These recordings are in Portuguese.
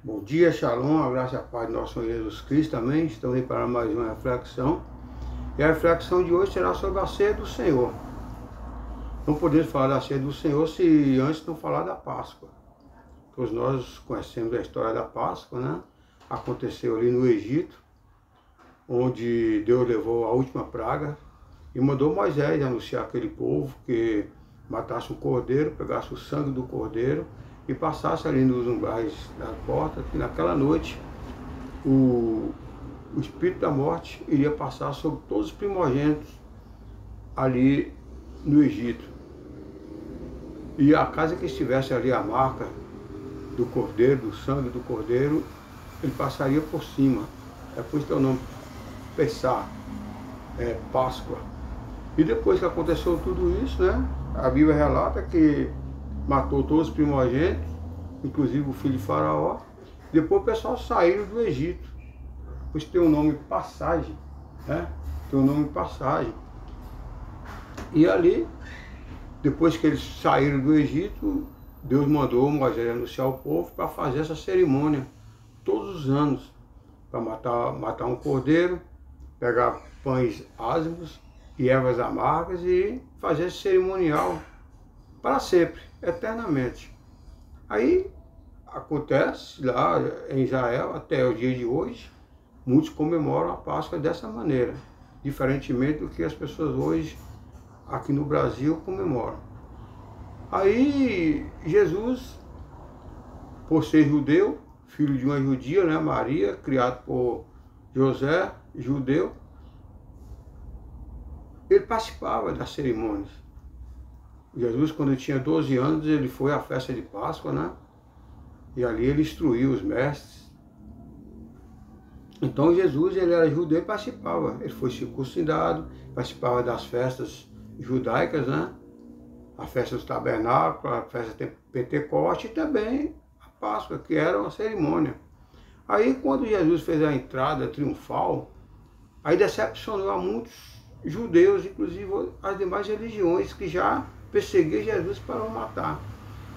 Bom dia, Shalom, a graça e a paz do nosso Senhor Jesus Cristo também. Estamos aí para mais uma reflexão. E a reflexão de hoje será sobre a ceia do Senhor. Não podemos falar da ceia do Senhor se antes não falar da Páscoa. Todos nós conhecemos a história da Páscoa, né? Aconteceu ali no Egito, onde Deus levou a última praga e mandou Moisés anunciar àquele povo que matasse um cordeiro, pegasse o sangue do cordeiro e passasse ali nos umbrais da porta, que naquela noite o espírito da morte iria passar sobre todos os primogênitos ali no Egito. E a casa que estivesse ali a marca do cordeiro, do sangue do cordeiro, ele passaria por cima. É por isso que é o nome Pessah, Páscoa. E depois que aconteceu tudo isso, né, a Bíblia relata que matou todos os primogênitos, inclusive o filho de Faraó. Depois o pessoal saiu do Egito. Pois tem o nome Passagem, né? Tem o nome Passagem. E ali, depois que eles saíram do Egito, Deus mandou Moisés anunciar ao povo para fazer essa cerimônia todos os anos, para matar um cordeiro, pegar pães ázimos e ervas amargas e fazer esse cerimonial para sempre, eternamente. Aí acontece lá em Israel, até o dia de hoje, muitos comemoram a Páscoa dessa maneira, diferentemente do que as pessoas hoje aqui no Brasil comemoram. Aí Jesus, por ser judeu, filho de uma judia, né, Maria, criado por José, judeu, ele participava das cerimônias. Jesus, quando tinha 12 anos, ele foi à festa de Páscoa, né? E ali ele instruiu os mestres. Então Jesus, ele era judeu e participava. Ele foi circuncidado, participava das festas judaicas, né? A festa do tabernáculo, a festa de Pentecoste e também a Páscoa, que era uma cerimônia. Aí quando Jesus fez a entrada triunfal, aí decepcionou a muitos judeus, inclusive as demais religiões que já perseguiam Jesus para o matar.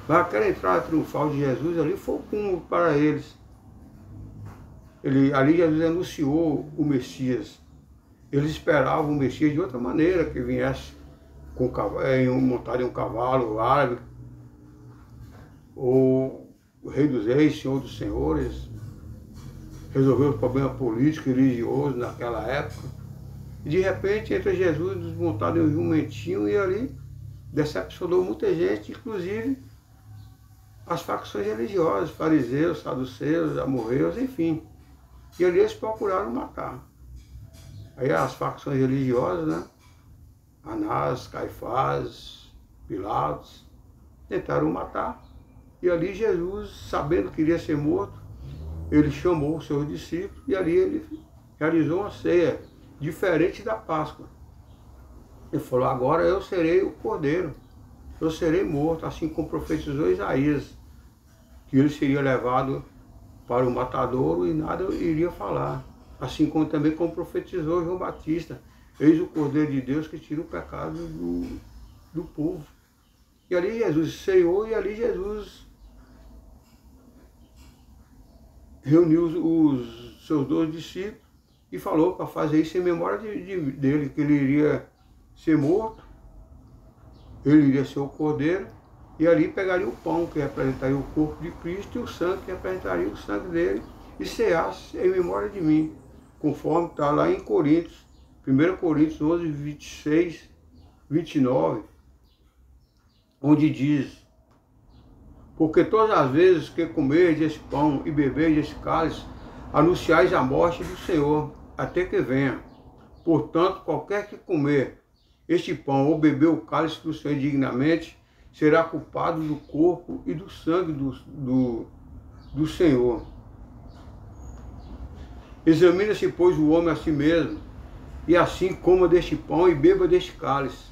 Mas aquela entrada triunfal de Jesus ali foi o cúmulo para eles. Ali Jesus anunciou o Messias. Eles esperavam o Messias de outra maneira, que viesse montado em um cavalo árabe, ou o Rei dos Reis, Senhor dos Senhores, resolveu os problemas políticos e religiosos naquela época. E de repente entra Jesus desmontado em um jumentinho e ali decepcionou muita gente, inclusive as facções religiosas, fariseus, saduceus, amorreus, enfim. E ali eles procuraram matar. Aí as facções religiosas, né? Anás, Caifás, Pilatos, tentaram matar. E ali Jesus, sabendo que iria ser morto, ele chamou os seus discípulos e ali ele realizou uma ceia diferente da Páscoa. Ele falou: agora eu serei o cordeiro, eu serei morto, assim como profetizou Isaías, que ele seria levado para o matadouro e nada iria falar. Assim como profetizou João Batista: eis o Cordeiro de Deus que tira o pecado do povo. E ali Jesus ceiou e ali Jesus reuniu os seus 12 discípulos e falou para fazer isso em memória dele, que ele iria ser morto, ele iria ser o cordeiro, e ali pegaria o pão, que representaria o corpo de Cristo, e o sangue, que representaria o sangue dele, e ceasse em memória de mim, conforme está lá em Coríntios, 1 Coríntios 11, 26, 29, onde diz: porque todas as vezes que comerdes esse pão e beberdes esse cálice, anunciais a morte do Senhor, até que venha. Portanto, qualquer que comer este pão ou beber o cálice do Senhor indignamente, será culpado do corpo e do sangue do Senhor. Examine-se, pois, o homem a si mesmo, e assim coma deste pão e beba deste cálice.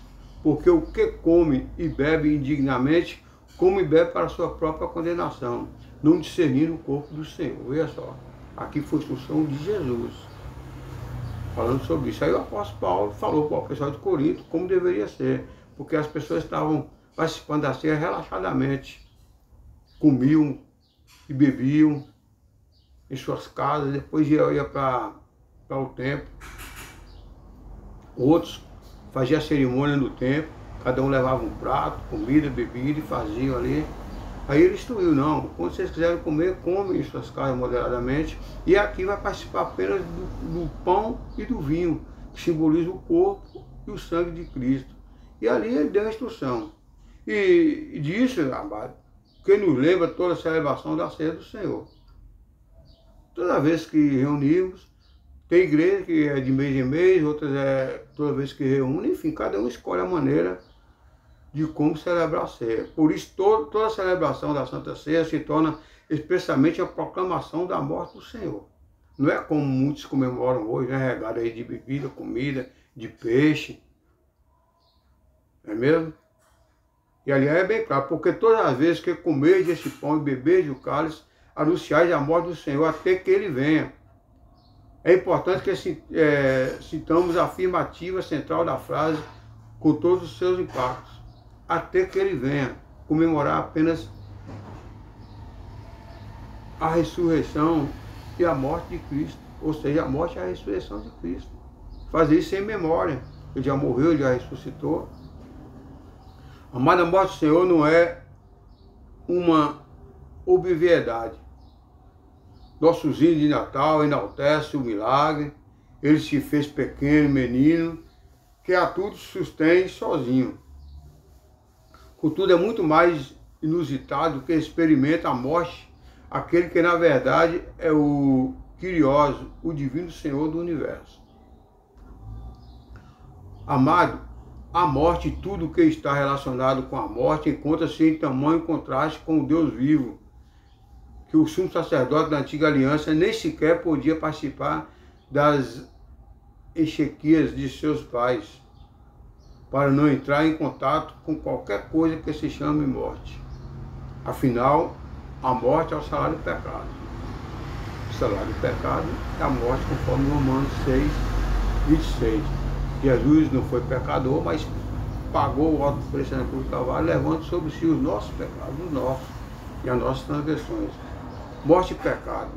Porque o que come e bebe indignamente, come e bebe para a sua própria condenação, não discernindo o corpo do Senhor. Veja só, aqui foi a instrução de Jesus, falando sobre isso. Aí o apóstolo Paulo falou para o pessoal de Corinto como deveria ser, porque as pessoas estavam participando da ceia relaxadamente, comiam e bebiam, em suas casas, depois ia para o templo. Outros faziam a cerimônia no templo, cada um levava um prato, comida, bebida e faziam ali. Aí ele instruiu, não, quando vocês quiserem comer, comem em suas casas moderadamente, e aqui vai participar apenas do pão e do vinho, que simboliza o corpo e o sangue de Cristo. E ali ele deu a instrução. E disso, amado, que nos lembra toda a celebração da ceia do Senhor. Toda vez que reunimos, tem igreja que é de mês em mês, outras é toda vez que reúne, enfim, cada um escolhe a maneira de como celebrar a ceia. Por isso, toda a celebração da Santa Ceia se torna expressamente a proclamação da morte do Senhor. Não é como muitos comemoram hoje, né, regado aí de bebida, comida, de peixe. Não é mesmo? E aliás é bem claro, porque todas as vezes que comeis esse pão e bebeis o cálice, anunciais a morte do Senhor até que ele venha. É importante que citamos a afirmativa central da frase com todos os seus impactos. Até que ele venha, comemorar apenas a ressurreição e a morte de Cristo, ou seja, a morte e a ressurreição de Cristo. Fazer isso sem memória. Ele já morreu, ele já ressuscitou. Amada, a morte do Senhor não é uma obviedade. Nossos hinos de Natal enaltece o milagre. Ele se fez pequeno, menino, que a tudo sustém sozinho. Contudo, é muito mais inusitado que experimenta a morte aquele que, na verdade, é o Kyrios, o divino Senhor do universo. Amado, a morte e tudo o que está relacionado com a morte encontra-se em tamanho contraste com o Deus vivo, que o sumo sacerdote da antiga aliança nem sequer podia participar das exequias de seus pais, para não entrar em contato com qualquer coisa que se chame morte. Afinal, a morte é o salário do pecado. O salário do pecado é a morte, conforme Romanos 6, 26. Jesus não foi pecador, mas pagou o alto preço na cruz do Calvário, levando sobre si os nossos pecados, os nossos e as nossas transgressões. Morte e pecado.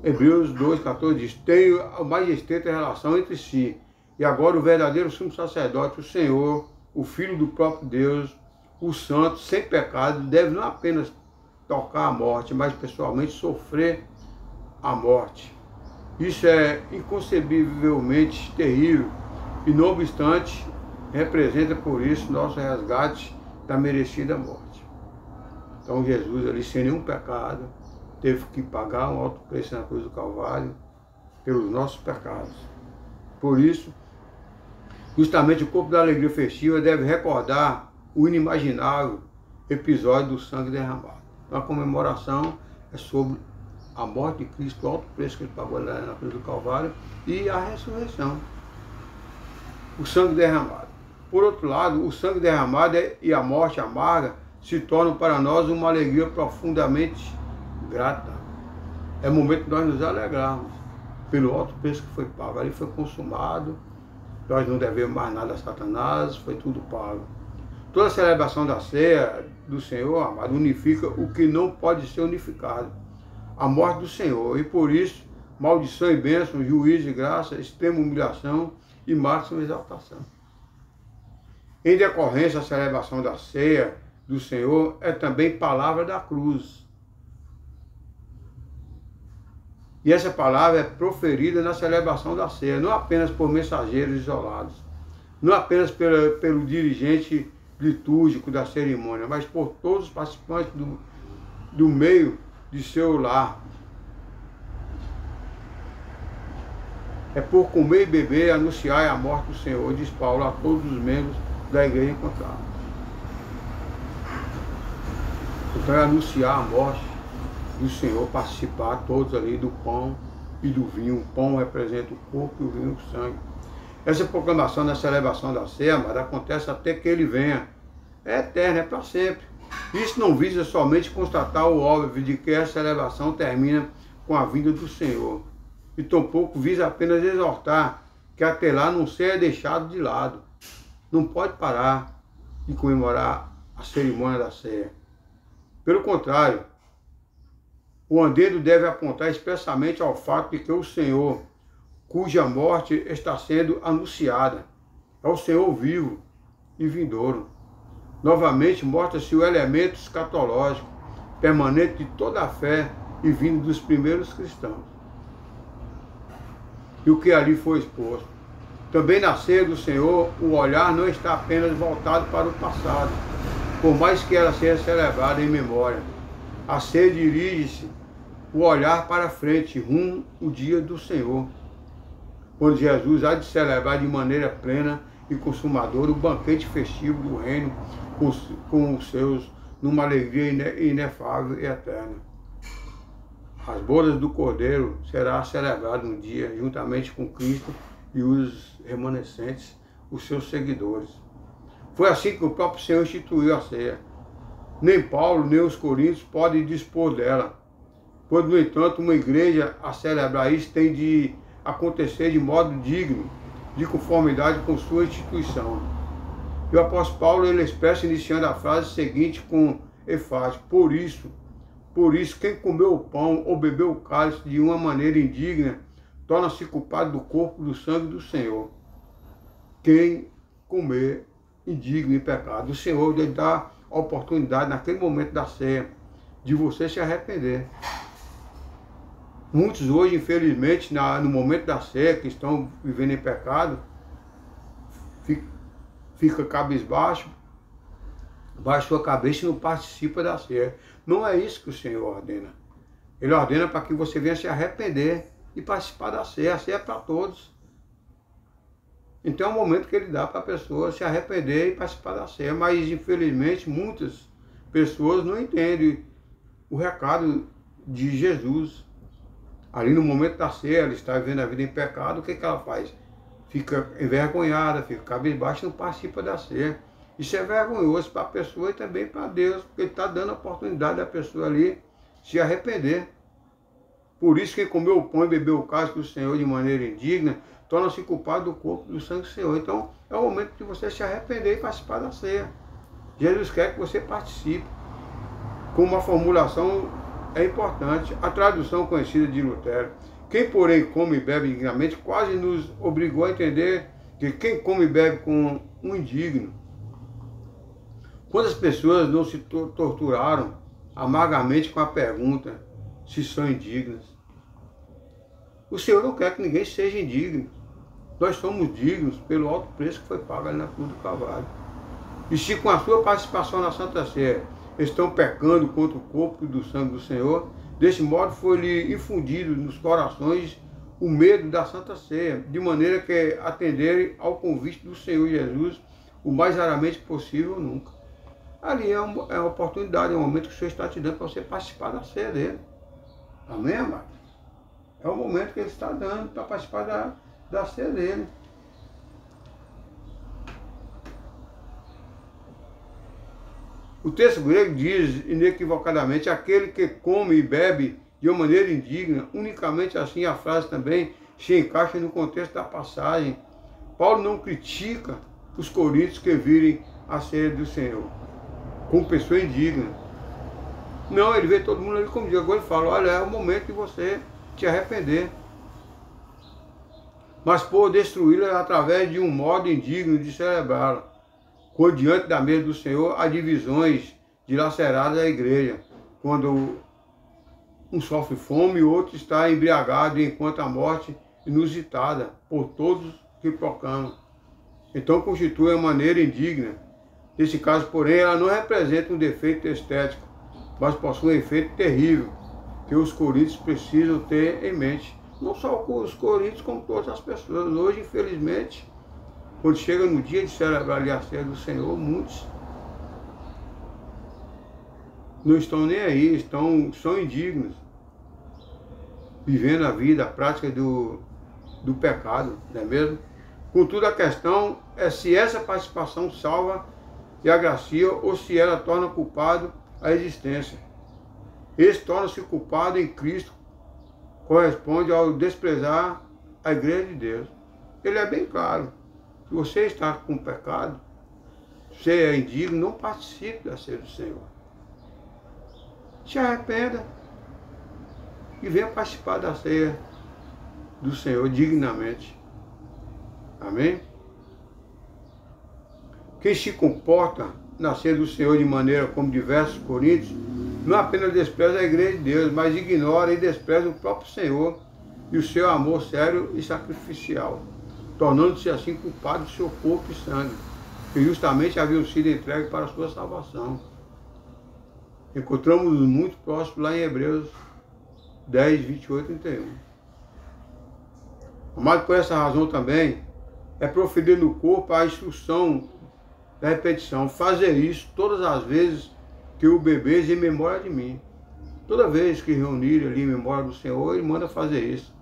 Hebreus 2,14 diz: tem a mais estreita relação entre si, e agora o verdadeiro sumo sacerdote, o Senhor, o Filho do próprio Deus, o Santo, sem pecado, deve não apenas tocar a morte, mas pessoalmente sofrer a morte. Isso é inconcebivelmente terrível, e não obstante, representa por isso nosso resgate da merecida morte. Então Jesus ali, sem nenhum pecado, teve que pagar um alto preço na cruz do Calvário pelos nossos pecados. Por isso, justamente o corpo da alegria festiva deve recordar o inimaginável episódio do sangue derramado. Então, a comemoração é sobre a morte de Cristo, o alto preço que ele pagou na cruz do Calvário, e a ressurreição. O sangue derramado. Por outro lado, o sangue derramado e a morte amarga se tornam para nós uma alegria profundamente grata. É o momento de nós nos alegrarmos pelo alto preço que foi pago. Ali foi consumado, nós não devemos mais nada a Satanás, foi tudo pago. Toda a celebração da ceia do Senhor, amado, unifica o que não pode ser unificado, a morte do Senhor, e por isso, maldição e bênção, juízo e graça, extrema humilhação e máxima exaltação. Em decorrência, a celebração da ceia do Senhor é também palavra da cruz. E essa palavra é proferida na celebração da ceia, não apenas por mensageiros isolados, não apenas pelo dirigente litúrgico da cerimônia, mas por todos os participantes do meio de seu lar. É por comer e beber anunciar a morte do Senhor, diz Paulo a todos os membros da igreja encontrados. Então é anunciar a morte do Senhor, participar todos ali do pão e do vinho. O pão representa o corpo e o vinho o sangue. Essa proclamação da celebração da ceia, mas acontece até que ele venha. É eterno, é para sempre. Isso não visa somente constatar o óbvio de que a celebração termina com a vinda do Senhor. E tampouco visa apenas exortar que até lá não seja deixado de lado. Não pode parar de comemorar a cerimônia da ceia. Pelo contrário, o adendo deve apontar expressamente ao fato de que o Senhor, cuja morte está sendo anunciada, é o Senhor vivo e vindouro. Novamente mostra-se o elemento escatológico, permanente de toda a fé e vindo dos primeiros cristãos. E o que ali foi exposto. Também na ceia do Senhor, o olhar não está apenas voltado para o passado, por mais que ela seja celebrada em memória. A ceia dirige-se o olhar para frente, rumo ao dia do Senhor, quando Jesus há de celebrar de maneira plena e consumadora o banquete festivo do reino com os seus, numa alegria inefável e eterna. As bodas do Cordeiro será celebrado um dia, juntamente com Cristo e os remanescentes, os seus seguidores. Foi assim que o próprio Senhor instituiu a ceia. Nem Paulo, nem os coríntios podem dispor dela, pois, no entanto, uma igreja a celebrar isso tem de acontecer de modo digno, de conformidade com sua instituição. E o apóstolo Paulo, ele expressa iniciando a frase seguinte com enfático: por isso, quem comeu o pão ou bebeu o cálice de uma maneira indigna, torna-se culpado do corpo e do sangue do Senhor. Quem comer indigno e pecado. O Senhor lhe dá a oportunidade, naquele momento da ceia, de você se arrepender. Muitos hoje, infelizmente, no momento da ceia, que estão vivendo em pecado, fica cabisbaixo, baixa sua cabeça e não participa da ceia. Não é isso que o Senhor ordena. Ele ordena para que você venha se arrepender e participar da ceia. A ceia é para todos. Então é um momento que ele dá para a pessoa se arrepender e participar da ceia. Mas, infelizmente, muitas pessoas não entendem o recado de Jesus. Ali no momento da ceia, ela está vivendo a vida em pecado, o que ela faz? Fica envergonhada, fica cabisbaixa e não participa da ceia. Isso é vergonhoso para a pessoa e também para Deus, porque ele está dando a oportunidade da pessoa ali se arrepender. Por isso, quem comeu o pão e bebeu o cálice do Senhor de maneira indigna, torna-se culpado do corpo e do sangue do Senhor. Então, é o momento de você se arrepender e participar da ceia. Jesus quer que você participe. Com uma formulação é importante. A tradução conhecida de Lutero: quem, porém, come e bebe indignamente, quase nos obrigou a entender que quem come e bebe com um indigno. Quantas pessoas não se torturaram amargamente com a pergunta se são indignas? O Senhor não quer que ninguém seja indigno. Nós somos dignos pelo alto preço que foi pago ali na cruz do Calvário. E se com a sua participação na Santa Ceia estão pecando contra o corpo e do sangue do Senhor, desse modo foi-lhe infundido nos corações o medo da Santa Ceia, de maneira que atenderem ao convite do Senhor Jesus o mais raramente possível, nunca. Ali é uma oportunidade, é um momento que o Senhor está te dando para você participar da ceia dele. Amém, amado? É o momento que ele está dando para participar da ceia dele. O texto grego diz inequivocadamente: aquele que come e bebe de uma maneira indigna. Unicamente assim a frase também se encaixa no contexto da passagem. Paulo não critica os coríntios que virem a ceia do Senhor como pessoa indigna. Não, ele vê todo mundo ali como diz. Agora ele fala: olha, é o momento de você te arrepender. Mas por destruí-la através de um modo indigno de celebrá-la. Quando diante da mesa do Senhor há divisões dilaceradas da igreja. Quando um sofre fome e o outro está embriagado, enquanto a morte inusitada por todos que proclamam. Então constitui a maneira indigna. Nesse caso, porém, ela não representa um defeito estético, mas possui um efeito terrível, que os coríntios precisam ter em mente. Não só os coríntios, como todas as pessoas. Hoje, infelizmente, quando chega no dia de celebrar a ceia do Senhor, muitos não estão nem aí, são indignos, vivendo a vida, a prática do pecado, não é mesmo? Contudo, a questão é se essa participação salva e agracia ou se ela torna culpado a existência. Esse torna-se culpado em Cristo, corresponde ao desprezar a igreja de Deus. Ele é bem claro. Se você está com pecado, você é indigno, não participe da ceia do Senhor. se arrependa e venha participar da ceia do Senhor dignamente. Amém? Quem se comporta na ceia do Senhor de maneira como diversos coríntios, não apenas despreza a igreja de Deus, mas ignora e despreza o próprio Senhor e o seu amor sério e sacrificial, tornando-se assim culpado do seu corpo e sangue, que justamente haviam sido entregues para a sua salvação. Encontramos muito próximo lá em Hebreus 10, 28 e 31. Amado, por essa razão também, é proferir no corpo a instrução da repetição. Fazer isso todas as vezes que o bebeis em memória de mim. Toda vez que reunir ali em memória do Senhor, ele manda fazer isso.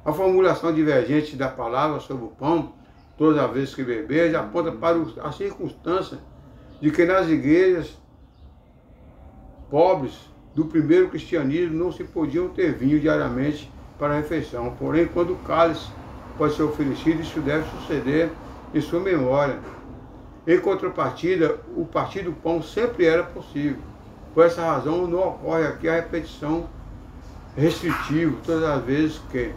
A formulação divergente da palavra sobre o pão, todas as vezes que bebeis, aponta para a circunstância de que nas igrejas pobres do primeiro cristianismo não se podiam ter vinho diariamente para a refeição. Porém, quando o cálice pode ser oferecido, isso deve suceder em sua memória. Em contrapartida, o partir do pão sempre era possível. Por essa razão, não ocorre aqui a repetição restritiva, todas as vezes que,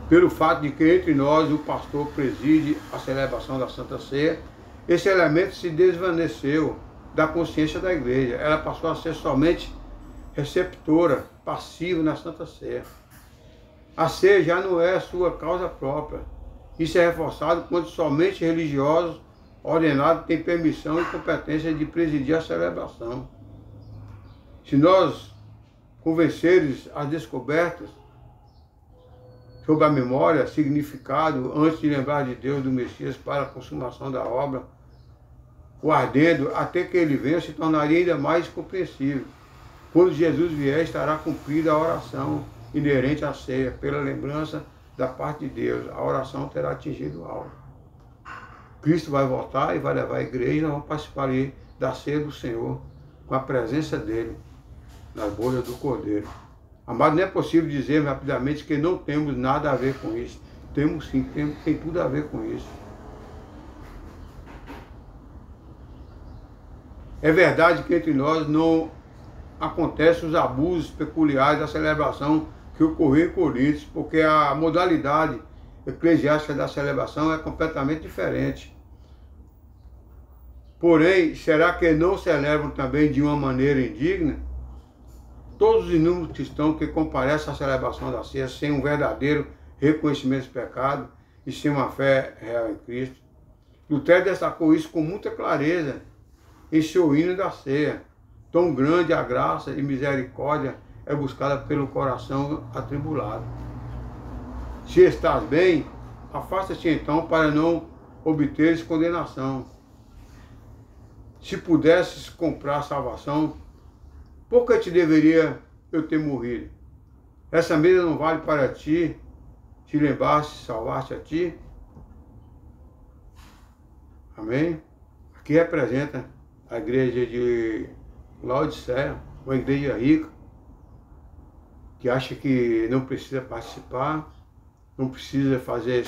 pelo fato de que entre nós o pastor preside a celebração da Santa Ceia, esse elemento se desvaneceu da consciência da igreja. Ela passou a ser somente receptora, passiva na Santa Ceia. A ceia já não é sua causa própria. Isso é reforçado quando somente religiosos ordenados têm permissão e competência de presidir a celebração. Se nós convenceres as descobertas sobre a memória, significado, antes de lembrar de Deus, do Messias para a consumação da obra, o ardendo até que ele venha se tornaria ainda mais compreensível. Quando Jesus vier, estará cumprida a oração inerente à ceia, pela lembrança da parte de Deus. A oração terá atingido o alvo. Cristo vai voltar e vai levar a igreja, e nós vamos participar aí da ceia do Senhor, com a presença dele, nas bodas do Cordeiro. Amado, não é possível dizer rapidamente que não temos nada a ver com isso. Temos sim, tem tudo a ver com isso. É verdade que entre nós não acontecem os abusos peculiares da celebração que ocorreu em Coríntios, porque a modalidade eclesiástica da celebração é completamente diferente. Porém, será que não celebram também de uma maneira indigna? Todos os inúmeros cristãos que comparecem à celebração da ceia sem um verdadeiro reconhecimento do pecado e sem uma fé real em Cristo. Lutero destacou isso com muita clareza em seu hino da ceia. Tão grande a graça e misericórdia é buscada pelo coração atribulado. Se estás bem, afasta-te então para não obteres condenação. Se pudesses comprar salvação, por que te deveria eu ter morrido? Essa mesa não vale para ti, te lembraste, salvaste a ti? Amém? Aqui representa a igreja de Laodiceia, uma igreja rica, que acha que não precisa participar, não precisa fazer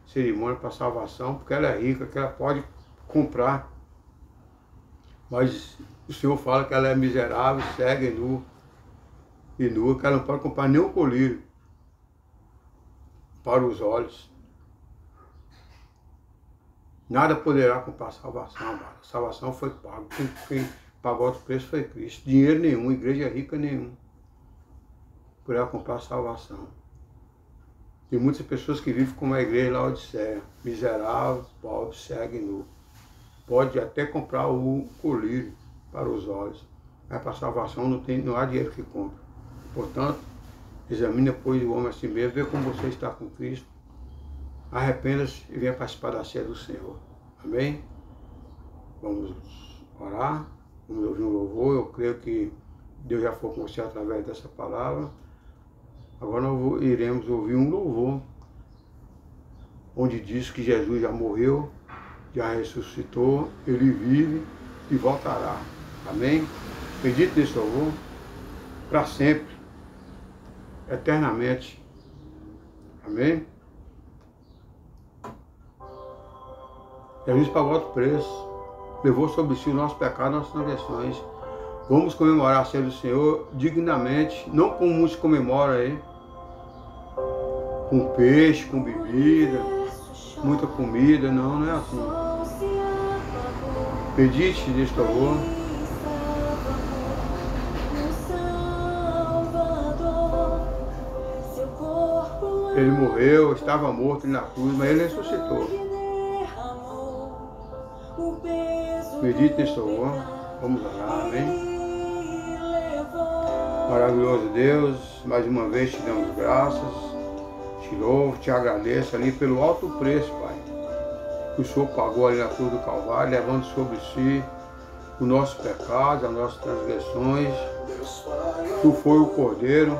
cerimônia para salvação, porque ela é rica, que ela pode comprar. Mas o Senhor fala que ela é miserável, cega e nua, que ela não pode comprar nem um colírio para os olhos. Nada poderá comprar salvação, amado. A salvação foi paga. Quem pagou o preço foi Cristo. Dinheiro nenhum, igreja rica nenhuma poderá comprar salvação. Tem muitas pessoas que vivem como a igreja lá Laodiceia, miserável, pobre, cego e nu. Pode até comprar o colírio para os olhos, mas para a salvação não há dinheiro que compre. Portanto, examine, pois, o homem a si mesmo, vê como você está com Cristo, arrependa-se e venha participar da ceia do Senhor. Amém? Vamos orar, vamos ouvir um louvor. Eu creio que Deus já foi com você através dessa palavra. Agora nós iremos ouvir um louvor, onde diz que Jesus já morreu, já ressuscitou, ele vive e voltará. Amém? Acredite nesse louvor, para sempre, eternamente. Amém? Jesus pagou o preço, levou sobre si o nosso pecado, nossas transgressões. Vamos comemorar a ceia do Senhor dignamente, não como muitos comemoram aí, com peixe, com bebida, muita comida, não é assim. Medite neste louvor. Ele morreu, estava morto na cruz, mas ele ressuscitou. Medite neste louvor. Vamos orar, amém? Maravilhoso Deus, mais uma vez te damos graças, te louvo, te agradeço ali pelo alto preço, Pai, que o Senhor pagou ali na cruz do Calvário, levando sobre si o nosso pecado, as nossas transgressões. Tu foi o Cordeiro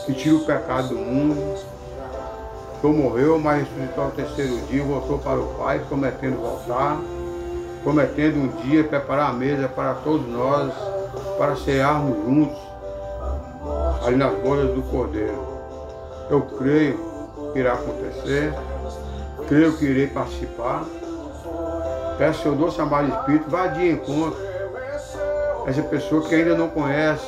que tira o pecado do mundo. Tu morreu, mas ressuscitou ao terceiro dia, voltou para o Pai, prometendo voltar, prometendo um dia preparar a mesa para todos nós, para cearmos juntos, ali nas bodas do Cordeiro. Eu creio que irá acontecer, creio que irei participar. Peço ao doce amado Espírito, vá de encontro essa pessoa que ainda não conhece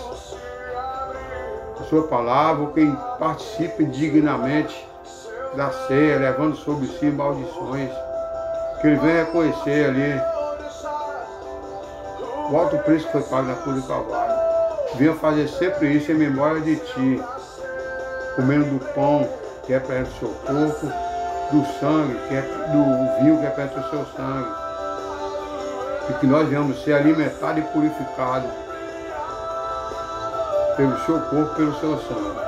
a sua palavra, ou quem participe dignamente da ceia, levando sobre si maldições, que ele venha reconhecer ali o alto preço que foi pago na cruz do Calvário. Venha fazer sempre isso em memória de ti, comendo do pão que representa o seu corpo, do sangue, do vinho que representa o seu sangue, e que nós venhamos ser alimentados e purificados pelo seu corpo, pelo seu sangue.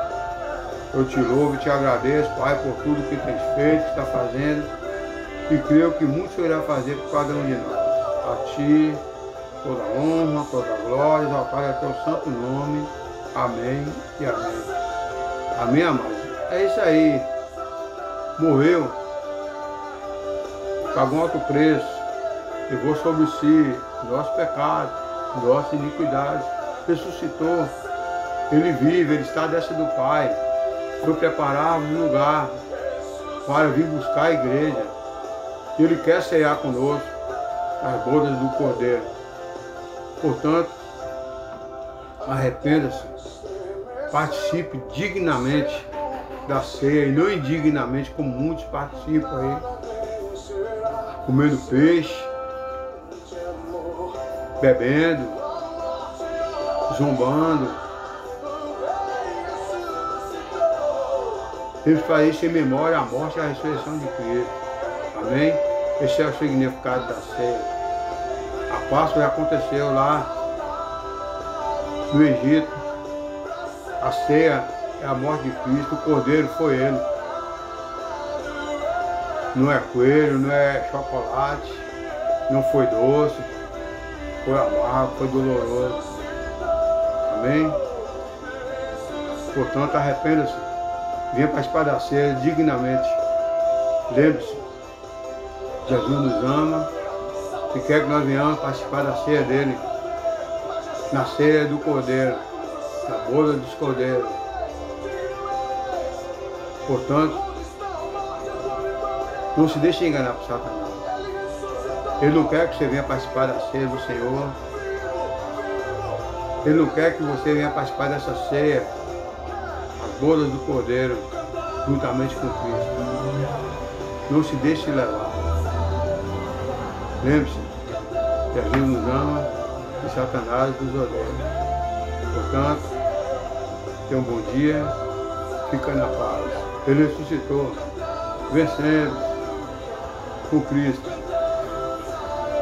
Eu te louvo e te agradeço, Pai, por tudo que tens feito, que está fazendo, e creio que muito o Senhor irá fazer por cada um de nós. A ti toda honra, toda glória, exaltar é teu santo nome. Amém e amém. Amém, amados? É isso aí. Morreu, pagou um alto preço, levou sobre si nosso pecado, nossa iniquidade, ressuscitou. Ele vive, ele está à destra do Pai. Foi preparar um lugar para vir buscar a igreja. E ele quer cear conosco as bodas do Cordeiro. Portanto, arrependa-se, participe dignamente da ceia e não indignamente, como muitos participam aí, comendo peixe, bebendo, zombando. Temos que fazer isso em memória à morte e à ressurreição de Cristo. Amém? Esse é o significado da ceia. A Páscoa já aconteceu lá no Egito. A ceia é a morte de Cristo, o Cordeiro foi ele. Não é coelho, não é chocolate, não foi doce, foi amargo, foi doloroso. Amém? Portanto, arrependa-se. Venha participar da ceia dignamente. Lembre-se, Jesus nos ama e quer que nós venhamos participar da ceia dele, na ceia do Cordeiro, na boda dos Cordeiros. Portanto, não se deixe enganar por Satanás. Ele não quer que você venha participar da ceia do Senhor. Ele não quer que você venha participar dessa ceia, as bodas do Cordeiro, juntamente com Cristo. Não se deixe levar. Lembre-se, Jesus nos ama e Satanás nos odeia. Portanto, tenha um bom dia, fica na paz. Ele ressuscitou, vencemos com Cristo.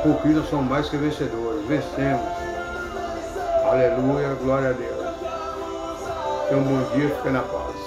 Com Cristo nós somos mais que vencedores, vencemos. Aleluia, glória a Deus. Tenha um bom dia, fica na paz.